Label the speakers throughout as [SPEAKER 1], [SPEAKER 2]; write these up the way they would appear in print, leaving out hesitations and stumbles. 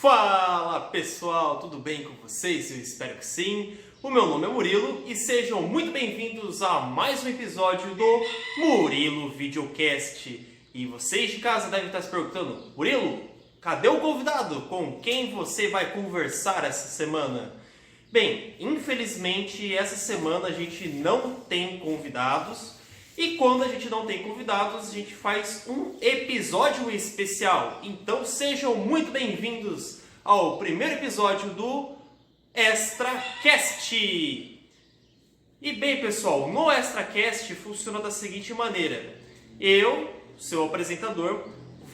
[SPEAKER 1] Fala pessoal, tudo bem com vocês? Eu espero que sim. O meu nome é Murilo e sejam muito bem-vindos a mais um episódio do Murilo Videocast. E vocês de casa devem estar se perguntando: Murilo, cadê o convidado? Com quem você vai conversar essa semana? Bem, infelizmente essa semana a gente não tem convidados. E quando a gente não tem convidados, a gente faz um episódio especial. Então sejam muito bem-vindos ao primeiro episódio do ExtraCast. E bem, pessoal, no ExtraCast funciona da seguinte maneira. Eu, seu apresentador,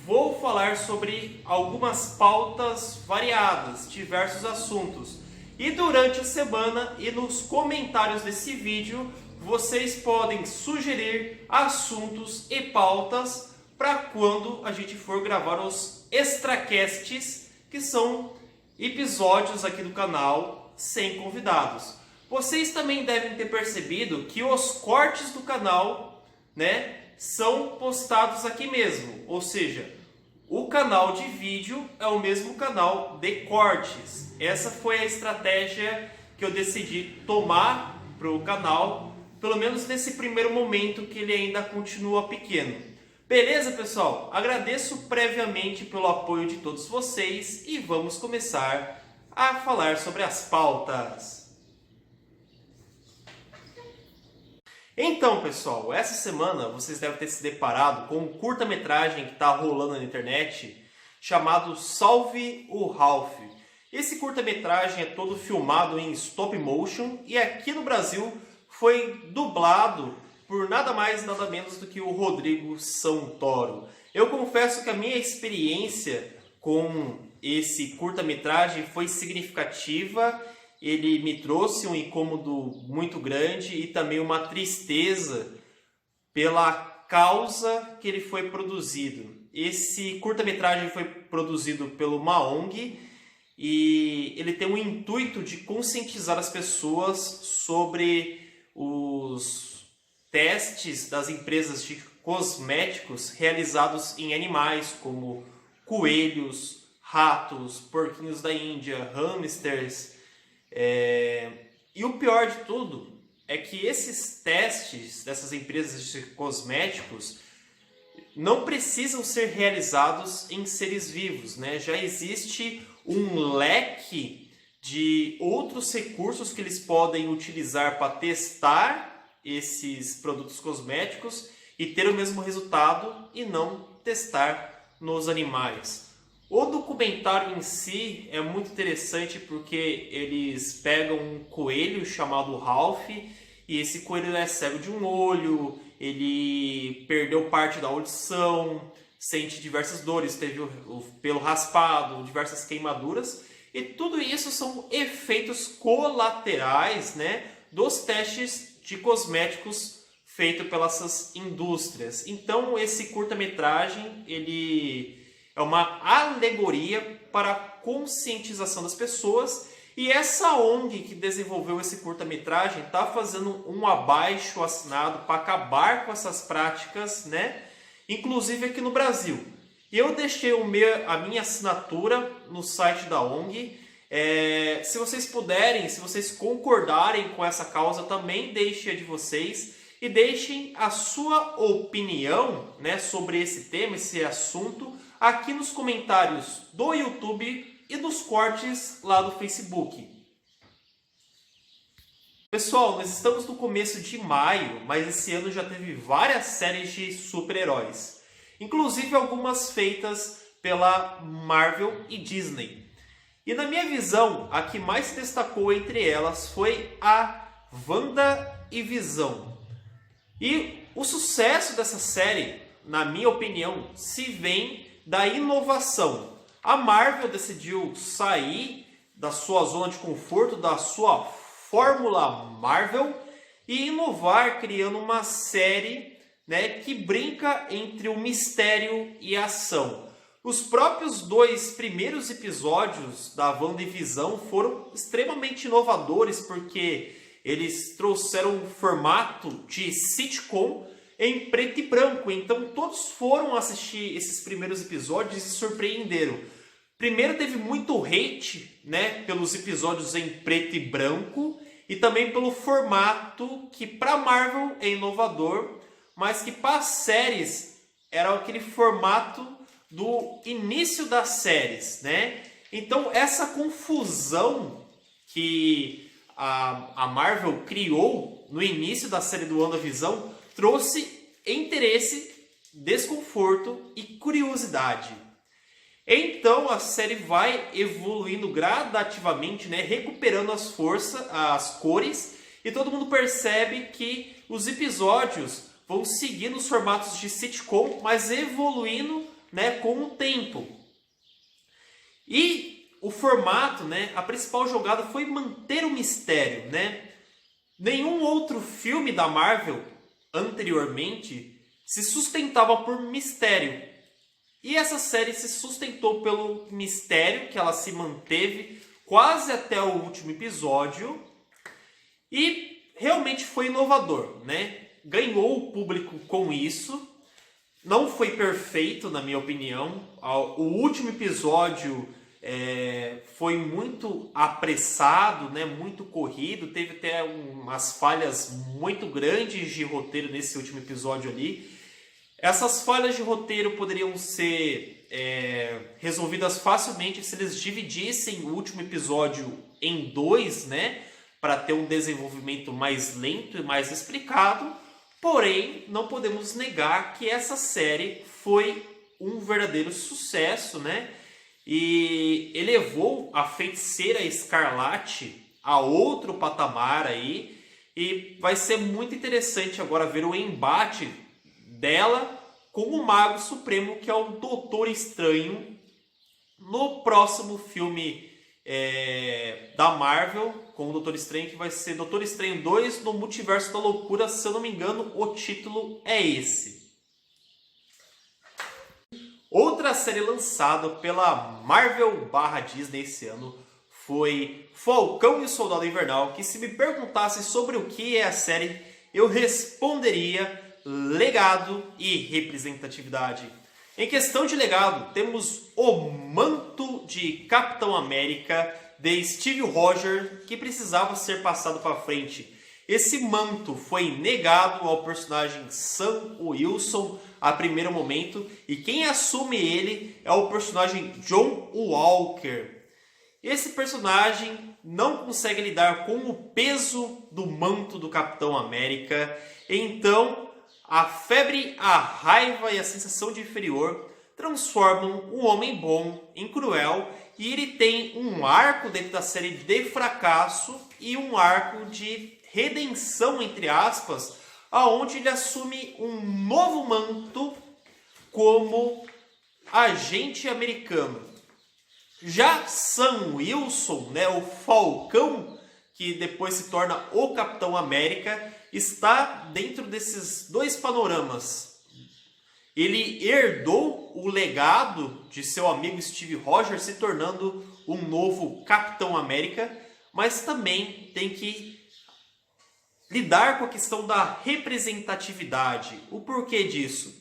[SPEAKER 1] vou falar sobre algumas pautas variadas, diversos assuntos. E durante a semana e nos comentários desse vídeo, vocês podem sugerir assuntos e pautas para quando a gente for gravar os extracasts, que são episódios aqui do canal sem convidados. Vocês também devem ter percebido que os cortes do canal, são postados aqui mesmo. Ou seja, o canal de vídeo é o mesmo canal de cortes. Essa foi a estratégia que eu decidi tomar para o canal, pelo menos nesse primeiro momento que ele ainda continua pequeno. Beleza, pessoal? Agradeço previamente pelo apoio de todos vocês e vamos começar a falar sobre as pautas. Então, pessoal, essa semana vocês devem ter se deparado com um curta-metragem que está rolando na internet chamado Salve o Ralph. Esse curta-metragem é todo filmado em stop motion e aqui no Brasil foi dublado por nada mais nada menos do que o Rodrigo Santoro. Eu confesso que a minha experiência com esse curta-metragem foi significativa. Ele me trouxe um incômodo muito grande e também uma tristeza pela causa que ele foi produzido. Esse curta-metragem foi produzido pelo uma ONG e ele tem o intuito de conscientizar as pessoas sobre os testes das empresas de cosméticos realizados em animais como coelhos, ratos, porquinhos da Índia, hamsters. E o pior de tudo é que esses testes dessas empresas de cosméticos não precisam ser realizados em seres vivos, Já existe um leque de outros recursos que eles podem utilizar para testar esses produtos cosméticos e ter o mesmo resultado e não testar nos animais. O documentário em si é muito interessante porque eles pegam um coelho chamado Ralph e esse coelho é cego de um olho, ele perdeu parte da audição, sente diversas dores, teve o pelo raspado, diversas queimaduras. E tudo isso são efeitos colaterais, dos testes de cosméticos feitos pelas indústrias. Então, esse curta-metragem ele é uma alegoria para a conscientização das pessoas. E essa ONG que desenvolveu esse curta-metragem está fazendo um abaixo-assinado para acabar com essas práticas, inclusive aqui no Brasil. Eu deixei a minha assinatura no site da ONG. Se vocês puderem, se vocês concordarem com essa causa, também deixem a de vocês. E deixem a sua opinião sobre esse tema, esse assunto, aqui nos comentários do YouTube e dos cortes lá do Facebook. Pessoal, nós estamos no começo de maio, mas esse ano já teve várias séries de super-heróis. Inclusive algumas feitas pela Marvel e Disney. E na minha visão, a que mais se destacou entre elas foi a WandaVision. E o sucesso dessa série, na minha opinião, se vem da inovação. A Marvel decidiu sair da sua zona de conforto, da sua fórmula Marvel e inovar criando uma série que brinca entre o mistério e a ação. Os próprios 2 primeiros episódios da WandaVision foram extremamente inovadores porque eles trouxeram um formato de sitcom em preto e branco. Então todos foram assistir esses primeiros episódios e se surpreenderam. Primeiro teve muito hate, né, pelos episódios em preto e branco e também pelo formato que para Marvel é inovador, mas que para as séries era aquele formato do início das séries, né? Então essa confusão que a Marvel criou no início da série do WandaVision trouxe interesse, desconforto e curiosidade. Então a série vai evoluindo gradativamente, né, recuperando as forças, as cores, e todo mundo percebe que os episódios vão seguindo os formatos de sitcom, mas evoluindo, né, com o tempo. E o formato, né, a principal jogada foi manter o mistério, né? Nenhum outro filme da Marvel anteriormente se sustentava por mistério. E essa série se sustentou pelo mistério, que ela se manteve quase até o último episódio. E realmente foi inovador, né? Ganhou o público com isso. Não foi perfeito, na minha opinião. O último episódio foi muito apressado, né? Muito corrido. Teve até umas falhas muito grandes de roteiro nesse último episódio ali. Essas falhas de roteiro poderiam ser resolvidas facilmente se eles dividissem o último episódio em 2, né? Para ter um desenvolvimento mais lento e mais explicado. Porém, não podemos negar que essa série foi um verdadeiro sucesso, né? E elevou a Feiticeira Escarlate a outro patamar aí. E vai ser muito interessante agora ver o embate dela com o Mago Supremo, que é o Doutor Estranho, no próximo filme da Marvel, com o Doutor Estranho, que vai ser Doutor Estranho 2 no Multiverso da Loucura. Se eu não me engano, o título é esse. Outra série lançada pela Marvel/Disney esse ano foi Falcão e o Soldado Invernal, que se me perguntasse sobre o que é a série, eu responderia legado e representatividade. Em questão de legado, temos o manto de Capitão América de Steve Rogers, que precisava ser passado para frente. Esse manto foi negado ao personagem Sam Wilson a primeiro momento, e quem assume ele é o personagem John Walker. Esse personagem não consegue lidar com o peso do manto do Capitão América, então a febre, a raiva e a sensação de inferior transformam o homem bom em cruel, e ele tem um arco dentro da série de fracasso e um arco de redenção, entre aspas, aonde ele assume um novo manto como agente americano. Já Sam Wilson, né, o Falcão, que depois se torna o Capitão América, está dentro desses dois panoramas. Ele herdou o legado de seu amigo Steve Rogers, se tornando um novo Capitão América, mas também tem que lidar com a questão da representatividade. O porquê disso?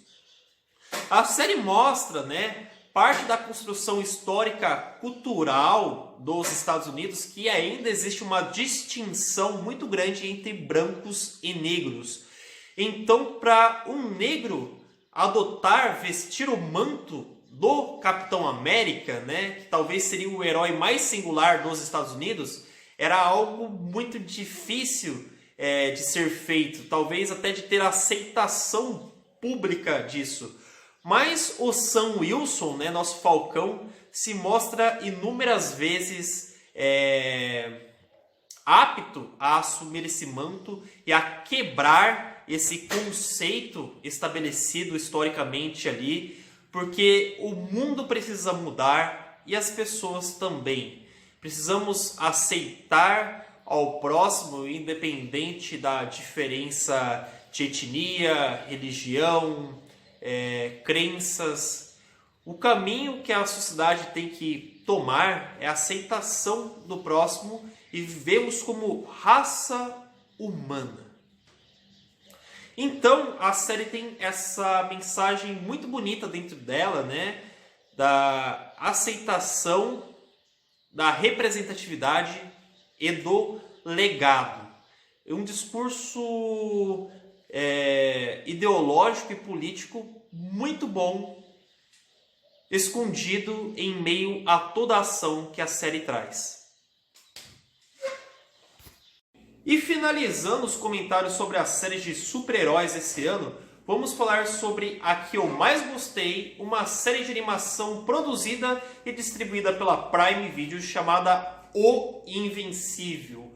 [SPEAKER 1] A série mostra, né, parte da construção histórica cultural dos Estados Unidos, que ainda existe uma distinção muito grande entre brancos e negros. Então, para um negro adotar, vestir o manto do Capitão América, né, que talvez seria o herói mais singular dos Estados Unidos, era algo muito difícil de ser feito, talvez até de ter aceitação pública disso. Mas o Sam Wilson, né, nosso Falcão, se mostra inúmeras vezes apto a assumir esse manto e a quebrar esse conceito estabelecido historicamente ali, porque o mundo precisa mudar e as pessoas também. Precisamos aceitar ao próximo, independente da diferença de etnia, religião, crenças. O caminho que a sociedade tem que tomar é a aceitação do próximo e vivemos como raça humana. Então a série tem essa mensagem muito bonita dentro dela, né? da aceitação, da representatividade e do legado. É um discurso ideológico e político muito bom, escondido em meio a toda a ação que a série traz. E finalizando os comentários sobre as séries de super-heróis esse ano, vamos falar sobre a que eu mais gostei, uma série de animação produzida e distribuída pela Prime Video chamada O Invencível.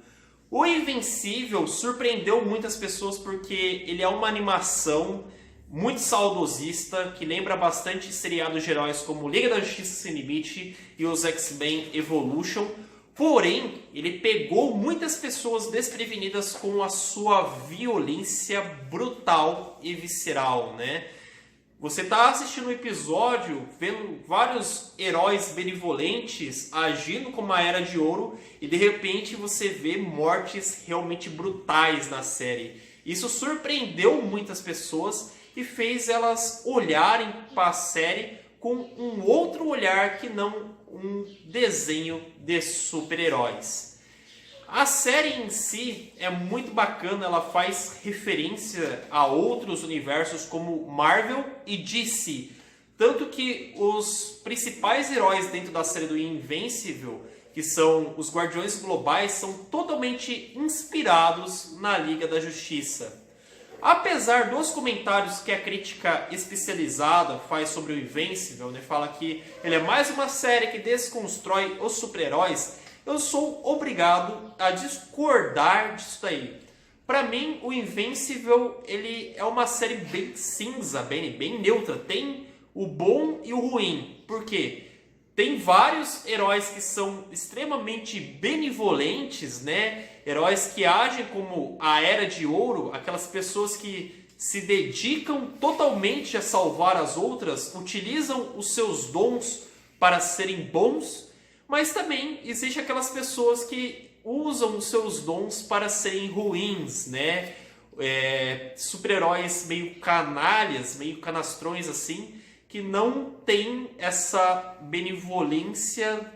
[SPEAKER 1] O Invencível surpreendeu muitas pessoas porque ele é uma animação muito saudosista, que lembra bastante seriados de heróis como Liga da Justiça Sem Limite e os X-Men Evolution. Porém, ele pegou muitas pessoas desprevenidas com a sua violência brutal e visceral, né? Você está assistindo um episódio, vendo vários heróis benevolentes agindo como a Era de Ouro e de repente você vê mortes realmente brutais na série. Isso surpreendeu muitas pessoas e fez elas olharem para a série com um outro olhar que não um desenho de super-heróis. A série em si é muito bacana, ela faz referência a outros universos como Marvel e DC. Tanto que os principais heróis dentro da série do Invincible, que são os Guardiões Globais, são totalmente inspirados na Liga da Justiça. Apesar dos comentários que a crítica especializada faz sobre o Invincible, né, fala que ele é mais uma série que desconstrói os super-heróis, eu sou obrigado a discordar disso daí. Para mim, o Invincible ele é uma série bem cinza, bem neutra. Tem o bom e o ruim. Por quê? Tem vários heróis que são extremamente benevolentes, né? Heróis que agem como a Era de Ouro, aquelas pessoas que se dedicam totalmente a salvar as outras, utilizam os seus dons para serem bons, mas também existe aquelas pessoas que usam os seus dons para serem ruins, né? Super-heróis meio canalhas, meio canastrões assim, que não tem essa benevolência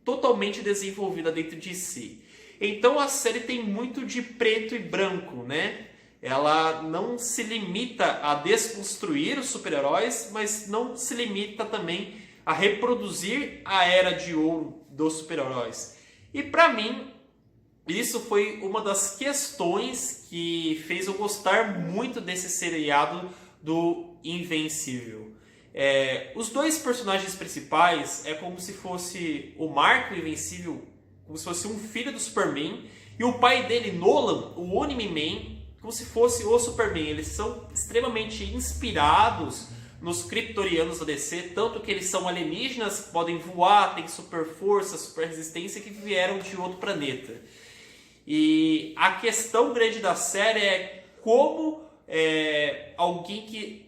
[SPEAKER 1] totalmente desenvolvida dentro de si. Então a série tem muito de preto e branco, né? Ela não se limita a desconstruir os super-heróis, mas não se limita também a reproduzir a Era de Ouro dos super-heróis. E para mim, isso foi uma das questões que fez eu gostar muito desse seriado do Invencível. Os dois personagens principais é como se fosse o Marco Invencível, como se fosse um filho do Superman, e o pai dele, Nolan, o Omni-Man, como se fosse o Superman. Eles são extremamente inspirados nos kryptonianos da DC, tanto que eles são alienígenas, podem voar, têm super força, super resistência, que vieram de outro planeta. E a questão grande da série é como alguém que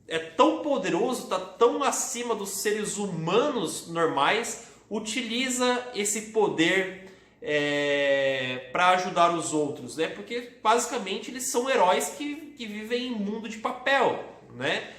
[SPEAKER 1] é tão poderoso, está tão acima dos seres humanos normais, utiliza esse poder para ajudar os outros, né? Porque basicamente eles são heróis que vivem em um mundo de papel, né?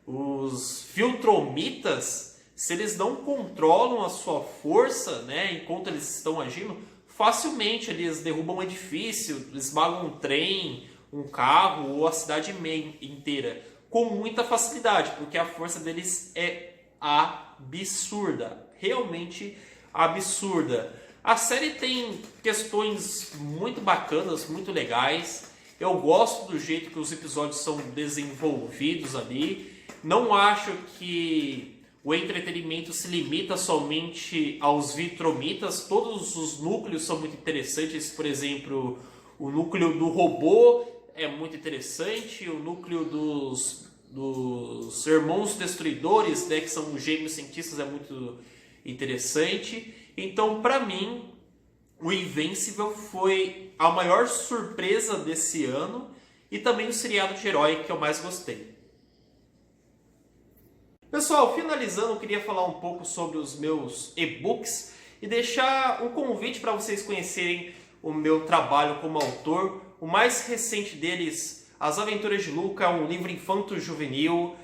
[SPEAKER 1] Os Viltromitas, se eles não controlam a sua força, né, enquanto eles estão agindo, facilmente eles derrubam um edifício, esmagam um trem, um carro ou a cidade inteira com muita facilidade, porque a força deles é absurda, realmente absurda. A série tem questões muito bacanas, muito legais. Eu gosto do jeito que os episódios são desenvolvidos ali. Não acho que o entretenimento se limita somente aos Viltromitas. Todos os núcleos são muito interessantes. Por exemplo, o núcleo do robô é muito interessante. O núcleo dos irmãos destruidores, né, que são os gêmeos cientistas, é muito interessante. Então, para mim, o Invincible foi a maior surpresa desse ano e também o seriado de herói que eu mais gostei. Pessoal, finalizando, eu queria falar um pouco sobre os meus e-books e deixar um convite para vocês conhecerem o meu trabalho como autor. O mais recente deles, As Aventuras de Luca, é um livro infanto-juvenil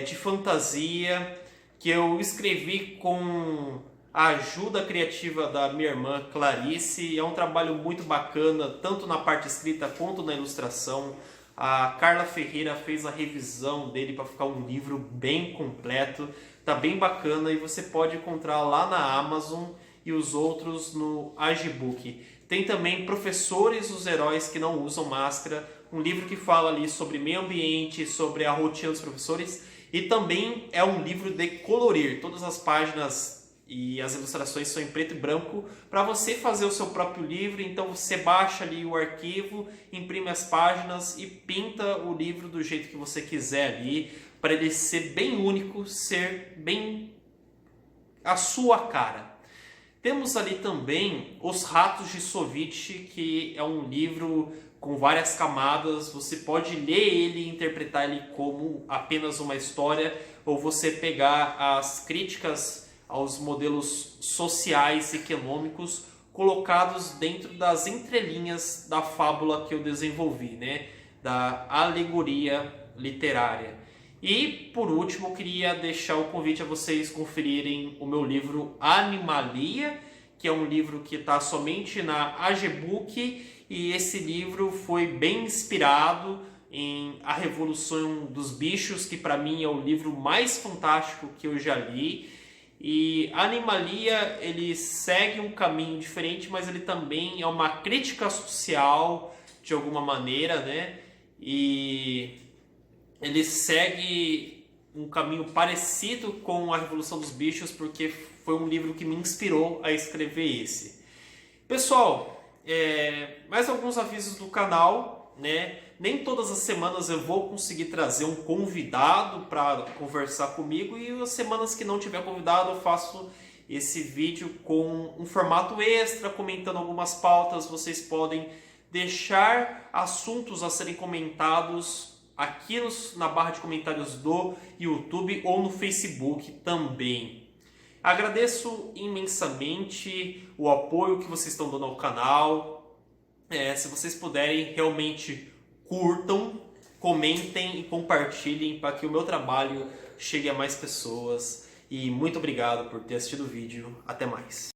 [SPEAKER 1] de fantasia que eu escrevi com a ajuda criativa da minha irmã Clarice. É um trabalho muito bacana, tanto na parte escrita quanto na ilustração. A Carla Ferreira fez a revisão dele para ficar um livro bem completo. Tá bem bacana e você pode encontrar lá na Amazon e os outros no Agibook. Tem também Professores, os Heróis que Não Usam Máscara, um livro que fala ali sobre meio ambiente, sobre a rotina dos professores, e também é um livro de colorir. Todas as páginas e as ilustrações são em preto e branco para você fazer o seu próprio livro. Então você baixa ali o arquivo, imprime as páginas e pinta o livro do jeito que você quiser ali, para ele ser bem único, ser bem a sua cara. Temos ali também Os Ratos de Sovite, que é um livro com várias camadas. Você pode ler ele e interpretar ele como apenas uma história, ou você pegar as críticas aos modelos sociais e econômicos colocados dentro das entrelinhas da fábula que eu desenvolvi, né? Da alegoria literária. E, por último, eu queria deixar o convite a vocês conferirem o meu livro Animalia, que é um livro que está somente na Agibook, e esse livro foi bem inspirado em A Revolução dos Bichos, que para mim é o livro mais fantástico que eu já li. E Animalia, ele segue um caminho diferente, mas ele também é uma crítica social de alguma maneira, né? E ele segue um caminho parecido com A Revolução dos Bichos, porque foi um livro que me inspirou a escrever esse. Pessoal, mais alguns avisos do canal, né? Nem todas as semanas eu vou conseguir trazer um convidado para conversar comigo, e as semanas que não tiver convidado eu faço esse vídeo com um formato extra, comentando algumas pautas. Vocês podem deixar assuntos a serem comentados aqui na barra de comentários do YouTube ou no Facebook também. Agradeço imensamente o apoio que vocês estão dando ao canal. Se vocês puderem, realmente curtam, comentem e compartilhem para que o meu trabalho chegue a mais pessoas. E muito obrigado por ter assistido o vídeo. Até mais.